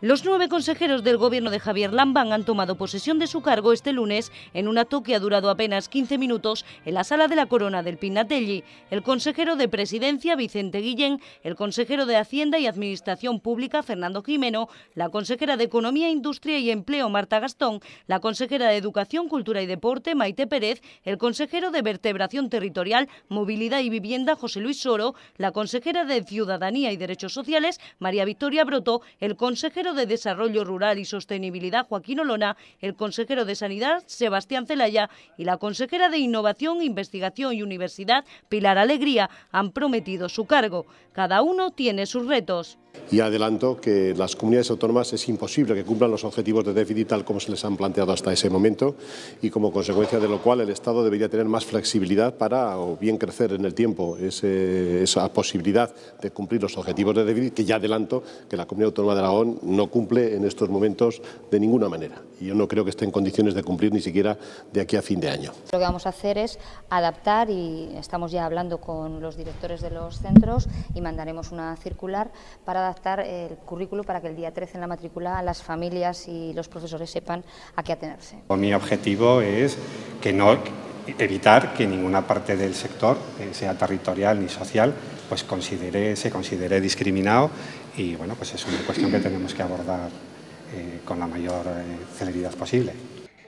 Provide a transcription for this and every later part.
Los 9 consejeros del gobierno de Javier Lambán han tomado posesión de su cargo este lunes en un acto que ha durado apenas 15 minutos en la Sala de la Corona del Pinatelli. El consejero de Presidencia, Vicente Guillén, el consejero de Hacienda y Administración Pública, Fernando Jimeno, la consejera de Economía, Industria y Empleo, Marta Gastón, la consejera de Educación, Cultura y Deporte, Maite Pérez, el consejero de Vertebración Territorial, Movilidad y Vivienda, José Luis Soro, la consejera de Ciudadanía y Derechos Sociales, María Victoria Broto, el consejero de Desarrollo Rural y Sostenibilidad, Joaquín Olona, el consejero de Sanidad, Sebastián Celaya, y la consejera de Innovación, Investigación y Universidad, Pilar Alegría, han prometido su cargo. Cada uno tiene sus retos. Y adelanto que las comunidades autónomas es imposible que cumplan los objetivos de déficit tal como se les han planteado hasta ese momento, y como consecuencia de lo cual el Estado debería tener más flexibilidad para o bien crecer en el tiempo esa posibilidad de cumplir los objetivos de déficit, que ya adelanto que la Comunidad Autónoma de Aragón no cumple en estos momentos de ninguna manera. Y yo no creo que esté en condiciones de cumplir ni siquiera de aquí a fin de año. Lo que vamos a hacer es adaptar, y estamos ya hablando con los directores de los centros y mandaremos una circular para adaptar el currículo para que el día 13 en la matrícula las familias y los profesores sepan a qué atenerse. Mi objetivo es evitar que ninguna parte del sector, sea territorial ni social, pues se considere discriminado, y bueno, pues es una cuestión que tenemos que abordar con la mayor celeridad posible.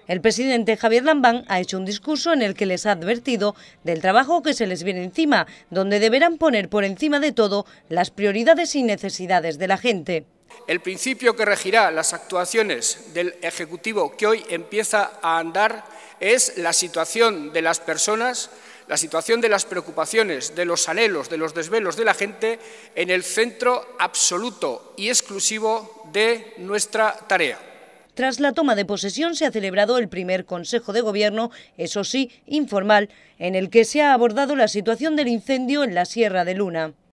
El presidente Javier Lambán ha hecho un discurso en el que les ha advertido del trabajo que se les viene encima, donde deberán poner por encima de todo las prioridades y necesidades de la gente. El principio que regirá las actuaciones del Ejecutivo que hoy empieza a andar es la situación de las personas, la situación de las preocupaciones, de los anhelos, de los desvelos de la gente en el centro absoluto y exclusivo de nuestra tarea. Tras la toma de posesión se ha celebrado el primer Consejo de Gobierno, eso sí, informal, en el que se ha abordado la situación del incendio en la Sierra de Luna.